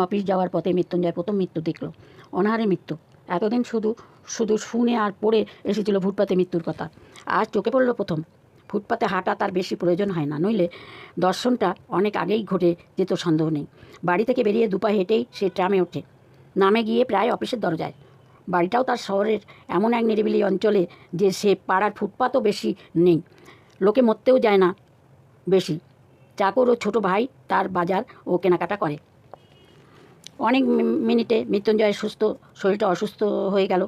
Office যাওয়ার পথে মৃত্যুঞ্জয় প্রথম মৃত্যু দেখল, অনাহারে মৃত্যু। এতদিন শুধু শুধু শুনে আর পড়ে এসেছিল ফুটপাতে মৃত্যুর কথা, আজ চোখে পড়ল প্রথম। ফুটপাতে হাঁটা তার বেশি প্রয়োজন হয় না, নইলে দর্শনটা অনেক আগেই ঘটে যেত সন্দেহ নেই। বাড়ি থেকে বেরিয়ে দুপা হেঁটেই সে ট্রামে ওঠে, নামে গিয়ে প্রায় অফিসের দরজায়। বাড়িটাও তার শহরের এমন এক নিরিবিলি অঞ্চলে যে সে পাড়ার ফুটপাতও বেশি নেই, লোকে মরতেও যায় না বেশি। চাকর ও ছোটো ভাই তার বাজার ও কেনাকাটা করে। অনেক মিনিটে মৃত্যুঞ্জয়ের সুস্থ শরীরটা অসুস্থ হয়ে গেল।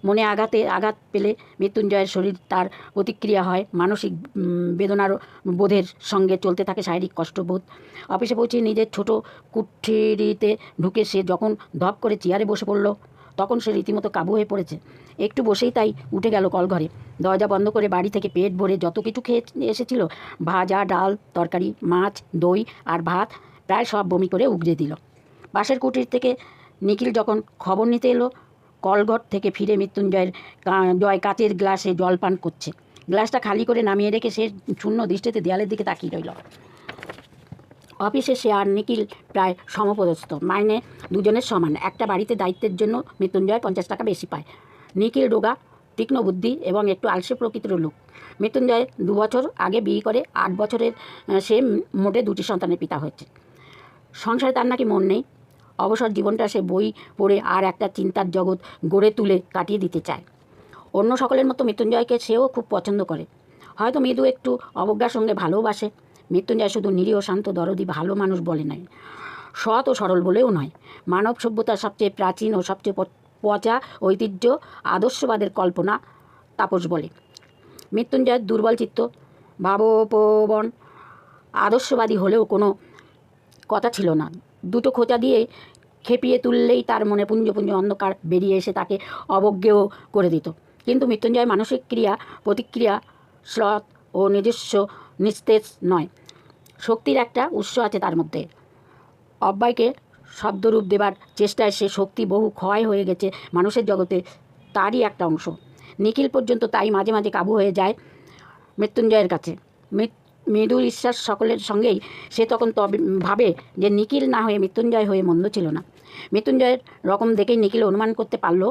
মনে আঘাত পেলে মৃত্যুঞ্জয়ের শরীর তার প্রতিক্রিয়া হয়, মানসিক বেদনার বোধের সঙ্গে চলতে থাকে শারীরিক কষ্টবোধ। অফিসে পৌঁছে নিজের ছোট কুঠিরিতে ঢুকে সে যখন ধপ করে চেয়ারে বসে পড়ল, তখন সে রীতিমতো কাবু হয়ে পড়েছে। একটু বসেই তাই উঠে গেল কলঘরে, দরজা বন্ধ করে বাড়ি থেকে পেট ভরে যত কিছু খেয়ে এসেছিল, ভাজা, ডাল, তরকারি, মাছ, দই আর ভাত, প্রায় সব বমি করে উগড়ে দিল। পাশের কুটির থেকে নিখিল যখন খবর নিতে এলো, কলঘর থেকে ফিরে মৃত্যুঞ্জয়ের জয় কাচের গ্লাসে জল পান করছে। গ্লাসটা খালি করে নামিয়ে রেখে সে শূন্য দৃষ্টিতে দেয়ালের দিকে তাকিয়ে রইল। অফিসে সে আর নিখিল প্রায় সমপদস্থ, মাইনে দুজনের সমান। একটা বাড়িতে দায়িত্বের জন্য মৃত্যুঞ্জয় 50 টাকা বেশি পায়। নিখিল রোগা, তীক্ষ্ণ বুদ্ধি এবং একটু আলসে প্রকৃতির লোক। মৃত্যুঞ্জয় 2 বছর আগে বিয়ে করে 8 বছরের সে মোটে 2টি সন্তানের পিতা হয়েছে। সংসারে তার নাকি মন নেই। অবসর জীবনটা সে বই পড়ে আর একটা চিন্তার জগৎ গড়ে তুলে কাটিয়ে দিতে চায়। অন্য সকলের মতো মৃত্যুঞ্জয়কে সেও খুব পছন্দ করে, হয়তো মৃদু একটু অবজ্ঞার সঙ্গে ভালোবাসে। মৃত্যুঞ্জয় শুধু নিরীহ, শান্ত, দরদি, ভালো মানুষ বলে নয়, সৎ ও সরল বলেও নয়। মানব সভ্যতার সবচেয়ে প্রাচীন ও সবচেয়ে পচা ঐতিহ্য আদর্শবাদের কল্পনা তাপস বলে। মৃত্যুঞ্জয়ের দুর্বল চিত্ত, ভাবোপবন, আদর্শবাদী হলেও কোনো কথা ছিল না। দুটো খোঁচা দিয়ে খেপিয়ে তুললেই তার মনে পুঞ্জ পুঞ্জ অন্ধকার বেরিয়ে এসে তাকে অবজ্ঞেয় করে দিত। কিন্তু মৃত্যুঞ্জয় মানসিক ক্রিয়া প্রতিক্রিয়া শ্লথ ও নিজস্ব নিস্তেজ নয়, শক্তির একটা উৎস আছে তার মধ্যে। অব্যয়কে শব্দরূপ দেবার চেষ্টায় সে শক্তি বহু ক্ষয় হয়ে গেছে মানুষের জগতে, তারই একটা অংশ। নিখিল পর্যন্ত তাই মাঝে মাঝে কাবু হয়ে যায় মৃত্যুঞ্জয়ের কাছে। মৃদু বিশ্বাস সকলের সঙ্গেই সে তখন ভাবে যে নিখিল না হয়ে মৃত্যুঞ্জয় হয়ে মন্দ ছিল না। মৃত্যুঞ্জয়ের রকম দেখেই নিখিল অনুমান করতে পারল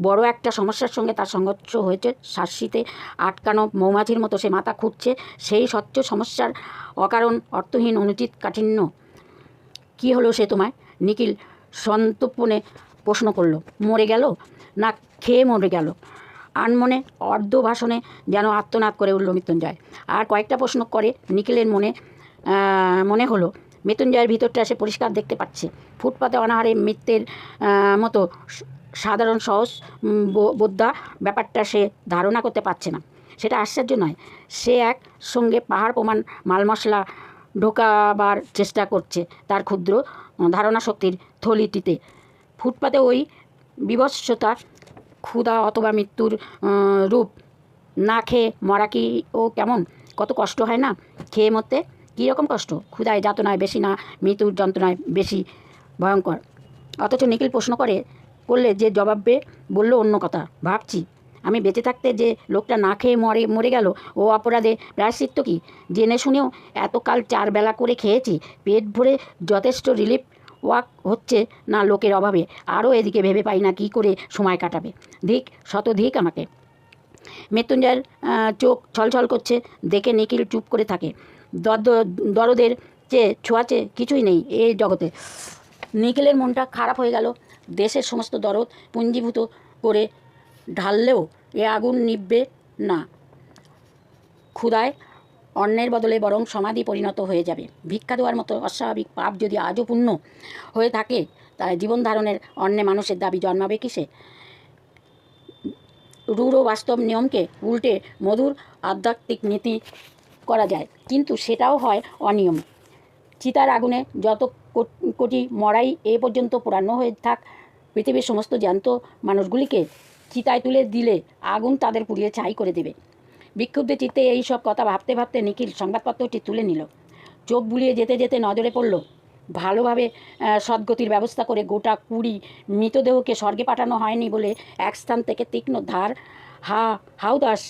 বড় একটা সমস্যার সঙ্গে তার সংঘর্ষ হয়েছে। শাসিতে আটকানো মৌমাছির মতো সে মাথা খুঁজছে সেই স্বচ্ছ সমস্যার অকারণ, অর্থহীন, অনুচিত কাঠিন্য। কী হলো সে তোমায়? নিখিল সন্তর্পণে প্রশ্ন করল। মরে গেল না খেয়ে মরে গেল? আনমনে অর্ধ ভাষণে যেন আর্তনাদ করে উঠল মৃত্যুঞ্জয়। আর কয়েকটা প্রশ্ন করে নিখিলের মনে হলো মৃত্যুঞ্জয়ের ভিতরটা সে পরিষ্কার দেখতে পাচ্ছে। ফুটপাতে অনাহারে মৃত্যের মতো সাধারণ সহজ বোদ্ধা ব্যাপারটা সে ধারণা করতে পারছে না। সেটা আশ্চর্য নয়, সে এক সঙ্গে পাহাড় প্রমাণ মাল মশলা ঢোকাবার চেষ্টা করছে তার ক্ষুদ্র ধারণা শক্তির থলিটিতে। ফুটপাতে ওই বিভৎসতা, ক্ষুধা অথবা মৃত্যুর রূপ। না খেয়ে মরা কি ও কেমন? কত কষ্ট হয় না খেয়ে মরতে? কীরকম কষ্ট? ক্ষুধায় যাতনায় বেশি না মৃত্যুর যন্ত্রণায় বেশি ভয়ঙ্কর? অথচ নিখিল প্রশ্ন করলে যে জবাবে বলল অন্য কথা। ভাবছি আমি বেঁচে থাকতে যে লোকটা না খেয়ে মরে গেল, ও অপরাধে প্রায়শ্চিত্ত কি? জেনে শুনেও এতকাল 4 বেলা করে খেয়েছি, পেট ভরে যথেষ্ট রিলিফ ওয়াক হচ্ছে না লোকের অভাবে। আরও এদিকে ভেবে পাই না কী করে সময় কাটাবে। ধিক, শত ধিক আমাকে। মৃত্যুঞ্জয়ের চোখ ছলছল করছে দেখে নিখিল চুপ করে থাকে। দরদের চেয়ে ছোঁয়াচে কিছুই নেই এই জগতে। নিখিলের মনটা খারাপ হয়ে গেল। দেশের সমস্ত দরদ পুঞ্জীভূত করে ঢাললেও এ আগুন নিভবে না। ক্ষুধায় অন্নের বদলে বরং সমাধি পরিণত হয়ে যাবে। ভিক্ষা দেওয়ার মতো অস্বাভাবিক পাপ যদি আজও পুণ্য হয়ে থাকে, তাই জীবন ধারণের অন্নে মানুষের দাবি জন্মাবে কিসে? রূঢ় বাস্তব নিয়মকে উল্টে মধুর আধ্যাত্মিক নীতি করা যায়, কিন্তু সেটাও হয় অনিয়ম। চিতার আগুনে যত কোটি মরাই এ পর্যন্ত পোড়ানো হয়ে থাক, পৃথিবীর সমস্ত জ্যান্ত মানুষগুলিকে চিতায় তুলে দিলে আগুন তাদের পুড়িয়ে ছাই করে দেবে। বিক্ষুব্ধ চিত্তে এই সব কথা ভাবতে ভাবতে নিখিল সংবাদপত্রটি তুলে নিল। চোখ বুলিয়ে যেতে যেতে নজরে পড়ল ভালোভাবে সদ্গতির ব্যবস্থা করে গোটা 20 মৃতদেহকে স্বর্গে পাঠানো হয়নি বলে এক স্থান থেকে তীক্ষ্ণ ধার হাউদাস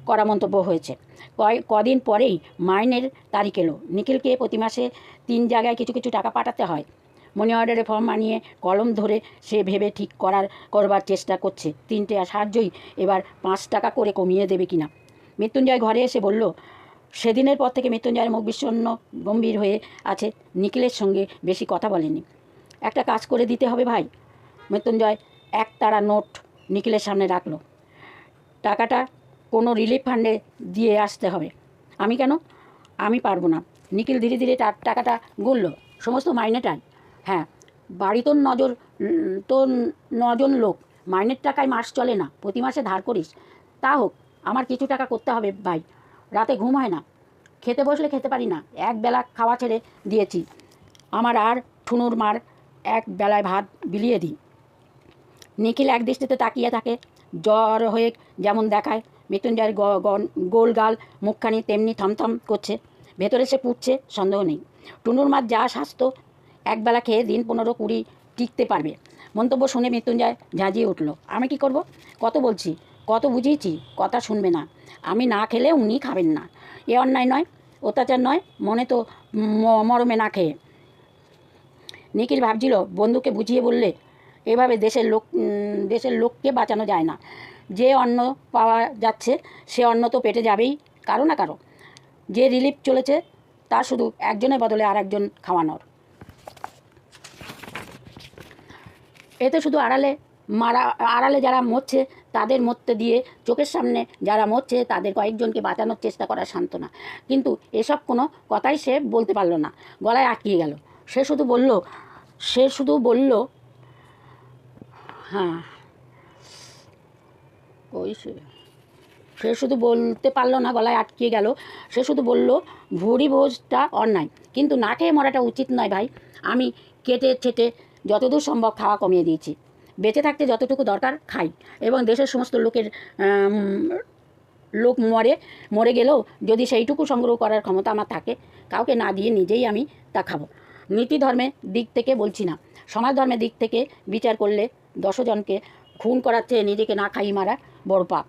করা মন্তব্য হয়েছে। কদিন পরেই মাইনের তারিখ এলো। নিখিলকে প্রতি মাসে 3 জায়গায় কিছু কিছু টাকা পাঠাতে হয়। মানি অর্ডারে ফর্ম বানিয়ে কলম ধরে সে ভেবে ঠিক করবার চেষ্টা করছে 3টে সাহায্যই এবার 5 টাকা করে কমিয়ে দেবে কিনা। মৃত্যুঞ্জয় ঘরে এসে বলল, সেদিনের পর থেকে মৃত্যুঞ্জয়ের মুখ বিষণ্ণ গম্ভীর হয়ে আছে। নিখিলের সঙ্গে বেশি কথা বলেনি। একটা কাজ করে দিতে হবে ভাই। মৃত্যুঞ্জয় এক তাড়া নোট নিখিলের সামনে রাখলো। টাকাটা কোনো রিলিফ ফান্ডে দিয়ে আসতে হবে। আমি কেন? আমি পারবো না। নিখিল ধীরে ধীরে তার টাকাটা গুনল। সমস্ত মাইনেটাই। হ্যাঁ, বাড়ি তোর 9জন লোক, মাইনের টাকায় মাস চলে না, প্রতি মাসে ধার করিস। তা হোক, আমার কিছু টাকা করতে হবে ভাই। রাতে ঘুম হয় না, খেতে বসলে খেতে পারি না, এক বেলা খাওয়া ছেড়ে দিয়েছি। আমার আর ঠুনুর মার এক বেলায় ভাত বিলিয়ে দিই। নিখিল এক দৃষ্টিতে তাকিয়ে থাকে। জ্বর হয়ে যেমন দেখায়, মৃত্যুঞ্জয়ের গোল গাল মুখখানি তেমনি থমথম করছে। ভেতরে সে পুড়ছে, সন্দেহ নেই। টুনুর মার যা স্বাস্থ্য, একবেলা খেয়ে দিন 15-20 টিকতে পারবে। মন্তব্য শুনে মৃত্যুঞ্জয় ঝাঁঝিয়ে উঠল। আমি কি করব? কত বলছি, কত বুঝিয়েছি, কথা শুনবে না। আমি না খেলে উনি খাবেন না। এ অন্যায় নয়, অত্যাচার নয়, মনে তো মরমে না খেয়ে। নিখিল ভাবছিল, বন্ধুকে বুঝিয়ে বললে এভাবে দেশের লোককে বাঁচানো যায় না। যে অন্ন পাওয়া যাচ্ছে সে অন্ন তো পেটে যাবেই কারো না কারো। যে রিলিফ চলেছে তা শুধু একজনের বদলে আর একজন খাওয়ানোর। এতে শুধু আড়ালে যারা মরছে তাদের মরতে দিয়ে চোখের সামনে যারা মরছে তাদের কয়েকজনকে বাঁচানোর চেষ্টা করার সান্ত্বনা। কিন্তু এসব কোনো কথাই সে বলতে পারল না, গলায় আটকিয়ে গেল। সে শুধু বলল হ্যাঁ সে শুধু বলতে পারলো না, গলায় আটকিয়ে গেল। সে শুধু বলল, ভুরি ভোজটা অন্যায়, কিন্তু না খেয়ে মরাটা উচিত নয় ভাই। আমি কেটে ছেটে যতদূর সম্ভব খাওয়া কমিয়ে দিয়েছি। বেঁচে থাকতে যতটুকু দরকার খাই, এবং দেশের সমস্ত লোক মরে গেলেও যদি সেইটুকু সংগ্রহ করার ক্ষমতা আমার থাকে, কাউকে না দিয়ে নিজেই আমি তা খাবো। নীতি ধর্মের দিক থেকে বলছি না, সমাজ ধর্মের দিক থেকে বিচার করলে 10 জনকে খুন করার চেয়ে নিজেকে না খাইয়ে মারা বড় পাপ।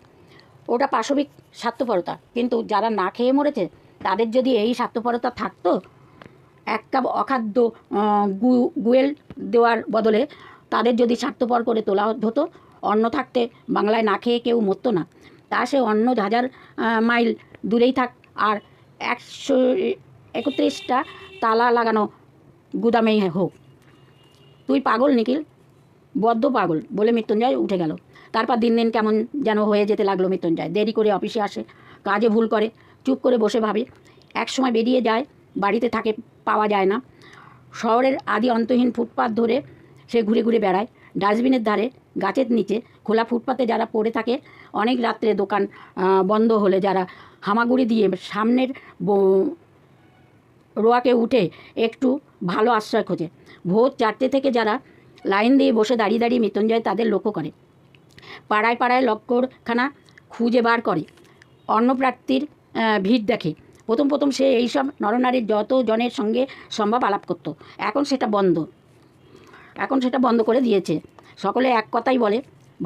ওটা পাশবিক স্বার্থপরতা। কিন্তু যারা না খেয়ে মরেছে তাদের যদি এই স্বার্থপরতা থাকতো, এক কাপ অখাদ্য গুয়েল দেওয়ার বদলে তাদের যদি স্বার্থপর করে তোলা হতো, অন্ন থাকতে বাংলায় না খেয়ে কেউ মরতো না। তা সে অন্য 1000 মাইল দূরেই থাক, আর 131টা তালা লাগানো গুদামেই হোক। তুই পাগল নিখিল, বদ্ধ পাগল, বলে মৃত্যুঞ্জয় উঠে গেল। তারপর দিন দিন কেমন যেন হয়ে যেতে লাগলো মৃত্যুঞ্জয়। দেরি করে অফিসে আসে, কাজে ভুল করে, চুপ করে বসে ভাবে। এক সময় বেরিয়ে যায়, বাড়িতে থাকে পাওয়া যায় না। শহরের আদি অন্তহীন ফুটপাত ধরে সে ঘুরে ঘুরে বেড়ায়। ডাস্টবিনের ধারে, গাছের নিচে, খোলা ফুটপাতে যারা পড়ে থাকে, অনেক রাত্রে দোকান বন্ধ হলে যারা হামাগুড়ি দিয়ে সামনের রোয়াকে উঠে একটু ভালো আশ্রয় খোঁজে, ভোর 4টে থেকে যারা লাইন দিয়ে বসে দাঁড়িয়ে দাঁড়িয়ে মৃত্যুঞ্জয় তাদের লক্ষ্য করে। পাড়ায় পাড়ায় লক্করখানা খুঁজে বার করে, অন্নপ্রার্থীর ভিড় দেখে। প্রথম সে এইসব নরনারীর যত জনের সঙ্গে সম্ভব আলাপ করত। এখন সেটা বন্ধ করে দিয়েছে। সকলে এক কথাই বলে,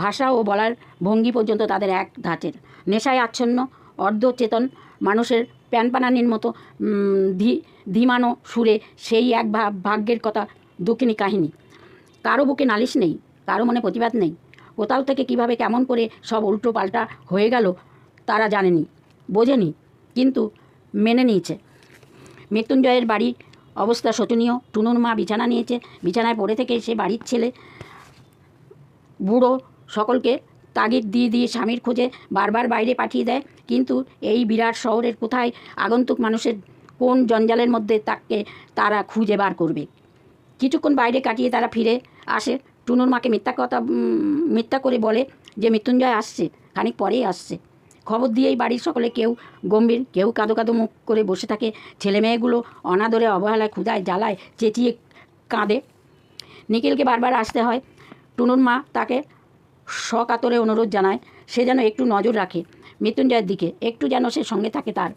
ভাষা ও বলার ভঙ্গি পর্যন্ত তাদের এক ধাঁচের। নেশায় আচ্ছন্ন অর্ধচেতন মানুষের প্যানপানানির মতো ধীমানো সুরে সেই এক ভাগ্যের কথা, দুঃখিনী কাহিনী। কারো বুকে নালিশ নেই, কারো মনে প্রতিবাদ নেই। কোথাও থেকে কিভাবে কেমন করে সব উল্টো পাল্টা হয়ে গেল তারা জানেনি, বোঝেনি, কিন্তু মেনে নিয়েছে। মৃত্যুঞ্জয়ের বাড়ি অবস্থা শোচনীয়। টুনুর মা বিছানা নিয়েছে, বিছানায় পড়ে থেকে সে বাড়ির ছেলে বুড়ো সকলকে তাগিদ দিয়ে স্বামীর খোঁজে বারবার বাইরে পাঠিয়ে দেয়। কিন্তু এই বিরাট শহরের কোথায় আগন্তুক মানুষের কোন জঞ্জালের মধ্যে তারা খুঁজে বার করবে? কিছুক্ষণ বাইরে কাটিয়ে তারা ফিরে আসে। টুনুর মাকে মিথ্যা করে বলে যে মৃত্যুঞ্জয় আসছে, খানিক পরেই আসছে। খবর দিয়েই বাড়ির সকলে কেউ গম্ভীর, কেউ কাঁদো কাঁদো মুখ করে বসে থাকে। ছেলে মেয়েগুলো অনাদরে, অবহেলায়, ক্ষুধায়, জ্বালায় চেঁচিয়ে কাঁদে। নিখিলকে বারবার আসতে হয়। টুনুর মা তাকে সকাতরে অনুরোধ জানায় সে যেন একটু নজর রাখে মৃত্যুঞ্জয়ের দিকে, একটু যেন সে সঙ্গে থাকে তার।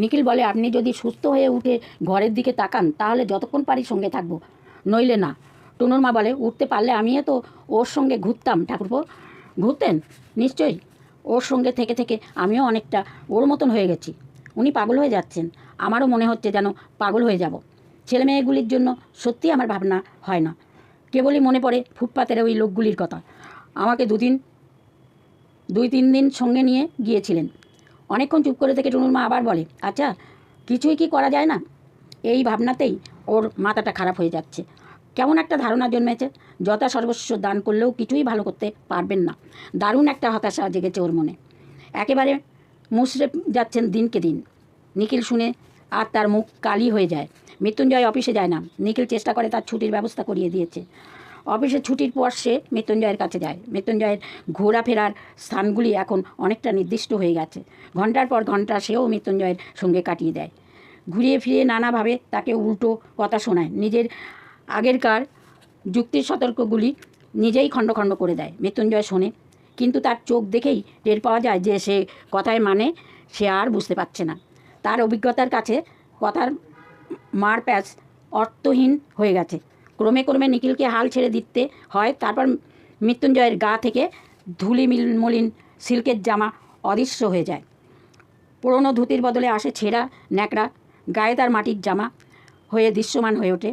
নিখিল বলে, আপনি যদি সুস্থ হয়ে উঠে ঘরের দিকে তাকান তাহলে যতক্ষণ পারি সঙ্গে থাকবো, নইলে না। টুনুর মা বলে, উঠতে পারলে আমিও তো ওর সঙ্গে ঘুরতাম ঠাকুরপো। ঘুরতেন নিশ্চয়ই। ওর সঙ্গে থেকে থেকে আমিও অনেকটা ওর মতন হয়ে গেছি। উনি পাগল হয়ে যাচ্ছেন, আমারও মনে হচ্ছে যেন পাগল হয়ে যাব। ছেলেমেয়েগুলির জন্য সত্যি আমার ভাবনা হয় না, কেবলই মনে পড়ে ফুটপাতের ওই লোকগুলির কথা। আমাকে 2-3 দিন সঙ্গে নিয়ে গিয়েছিলেন। অনেকক্ষণ চুপ করে থেকে টুনুর মা আবার বলে, আচ্ছা কিছুই কি করা যায় না? এই ভাবনাতেই ওর মাথাটা খারাপ হয়ে যাচ্ছে। কেমন একটা ধারণা জন্মেছে, যথা সর্বস্ব দান করলেও কিছুই ভালো করতে পারবেন না। দারুণ একটা হতাশা জেগেছে ওর মনে। একেবারে মুষড়ে যাচ্ছেন দিনকে দিন। নিখিল শুনে আর তার মুখ কালি হয়ে যায়। মৃত্যুঞ্জয় অফিসে যায় না। নিখিল চেষ্টা করে তার ছুটির ব্যবস্থা করিয়ে দিয়েছে। অফিসে ছুটির পর সে মৃত্যুঞ্জয়ের কাছে যায়। মৃত্যুঞ্জয়ের ঘোরাফেরার স্থানগুলি এখন অনেকটা নির্দিষ্ট হয়ে গেছে। ঘন্টার পর ঘন্টা সেও মৃত্যুঞ্জয়ের সঙ্গে কাটিয়ে দেয়। ঘুরিয়ে ফিরিয়ে নানাভাবে তাকে উল্টো কথা শোনায়। নিজের আগেরকার যুক্তির সতর্কগুলি নিজেই খণ্ড খণ্ড করে দেয়। মৃত্যুঞ্জয় শোনে, কিন্তু তার চোখ দেখেই টের পাওয়া যায় যে সে কথায় মানে সে আর বুঝতে পারছে না। তার অভিজ্ঞতার কাছে কথার মারপ্যাচ অর্থহীন হয়ে গেছে। ক্রমে ক্রমে নিখিলকে হাল ছেড়ে দিতে হয়। তারপর মৃত্যুঞ্জয়ের গা থেকে ধুলি মলিন সিল্কের জামা অদৃশ্য হয়ে যায়। পুরনো ধুতির বদলে আসে ছেঁড়া ন্যাকড়া। গায়ে তার মাটির জামা হয়ে দৃশ্যমান হয়ে ওঠে।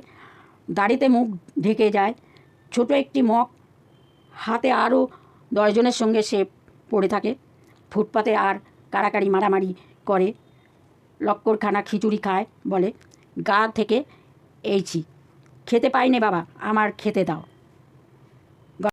দাড়িতে মুখ ঢেকে যায়। ছোট একটি মগ হাতে আরও 10 জনের সঙ্গে সে পড়ে থাকে। ফুটপাতে আর কাড়াকাড়ি মারামারি করে। লক্করখানা খিচুড়ি খায়, বলে, গা থেকে এইছি, খেতে পাইনে বাবা, আমার খেতে দাও।